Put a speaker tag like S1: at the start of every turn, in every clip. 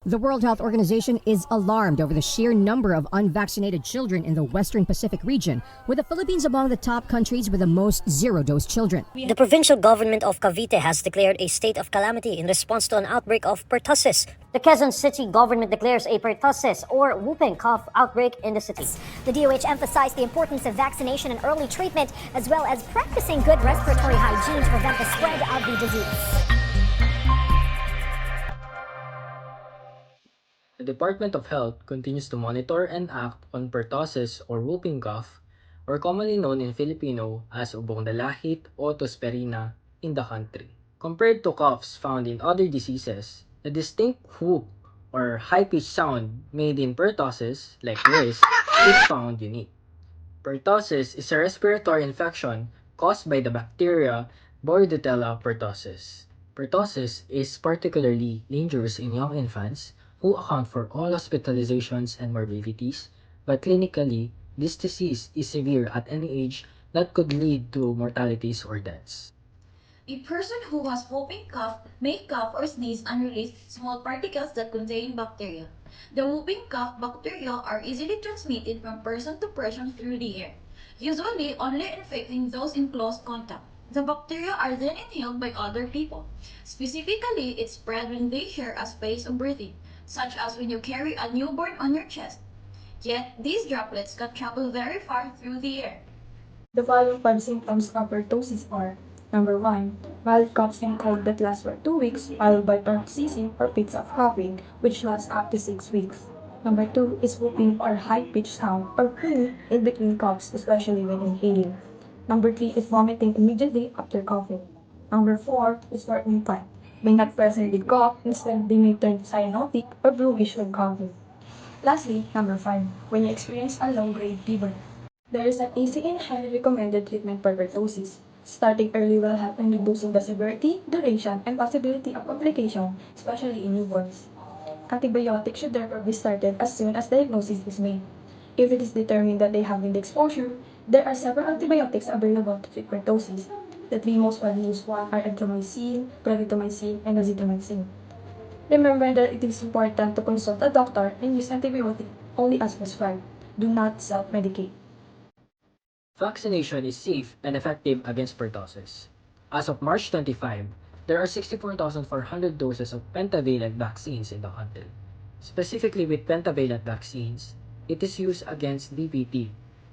S1: The World Health Organization is alarmed over the sheer number of unvaccinated children in the Western Pacific region, with the Philippines among the top countries with the most zero-dose children.
S2: The provincial government of Cavite has declared a state of calamity in response to an outbreak of pertussis. The Quezon City government declares a pertussis or whooping cough outbreak in the city.
S3: The DOH emphasized the importance of vaccination and early treatment, as well as practicing good respiratory hygiene to prevent the spread of the disease.
S4: The Department of Health continues to monitor and act on pertussis or whooping cough, or commonly known in Filipino as ubong dalahit o tosperina, in the country. Compared to coughs found in other diseases, the distinct whoop or high-pitched sound made in pertussis, like this, is found unique. Pertussis is a respiratory infection caused by the bacteria Bordetella pertussis. Pertussis is particularly dangerous in young infants, who account for all hospitalizations and morbidities, but clinically, this disease is severe at any age that could lead to mortalities or deaths.
S5: A person who has whooping cough may cough or sneeze and release small particles that contain bacteria. The whooping cough bacteria are easily transmitted from person to person through the air, usually only infecting those in close contact. The bacteria are then inhaled by other people. Specifically, it spreads when they share a space of breathing, such as when you carry a newborn on your chest. Yet, these droplets can travel very far through the air.
S6: The following 5 symptoms of pertussis are: number 1, mild coughs and cold that lasts for 2 weeks, followed by paroxysm or fits of coughing, which lasts up to 6 weeks. Number 2 is whooping or high-pitched sound or wheeze in between coughs, especially when inhaling. Number 3 is vomiting immediately after coughing. Number 4 is shortening time. May not presently cough, instead they may turn cyanotic or bluish when coughing. Lastly, number 5, when you experience a low-grade fever. There is an easy and highly recommended treatment for pertussis. Starting early will help in reducing the severity, duration, and possibility of complication, especially in newborns. Antibiotics should therefore be started as soon as diagnosis is made. If it is determined that they have been exposure, there are several antibiotics available to treat pertussis. The 3 most widely used ones are erythromycin, clarithromycin, and azithromycin. Remember that it is important to consult a doctor and use antibiotic only as prescribed. Do not self-medicate.
S4: Vaccination is safe and effective against pertussis. As of March 25, there are 64,400 doses of pentavalent vaccines in the country. Specifically with pentavalent vaccines, it is used against DPT,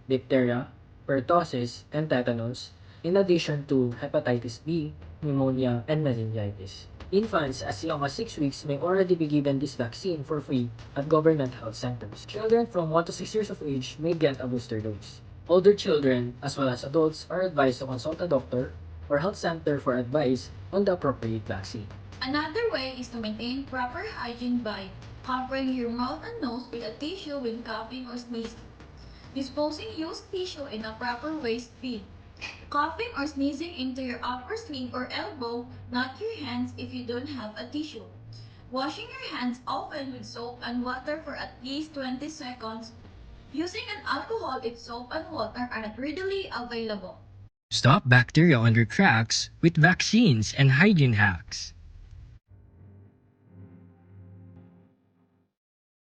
S4: diphtheria, pertussis, and tetanus, in addition to hepatitis B, pneumonia, and meningitis. Infants as young as 6 weeks may already be given this vaccine for free at government health centers. Children from 1 to 6 years of age may get a booster dose. Older children, as well as adults, are advised to consult a doctor or health center for advice on the appropriate vaccine.
S5: Another way is to maintain proper hygiene by covering your mouth and nose with a tissue when coughing or sneezing, disposing used tissue in a proper waste bin, coughing or sneezing into your upper sleeve or elbow, not your hands if you don't have a tissue, washing your hands often with soap and water for at least 20 seconds, using an alcohol if soap and water are not readily available.
S4: Stop bacteria under cracks with vaccines and hygiene hacks.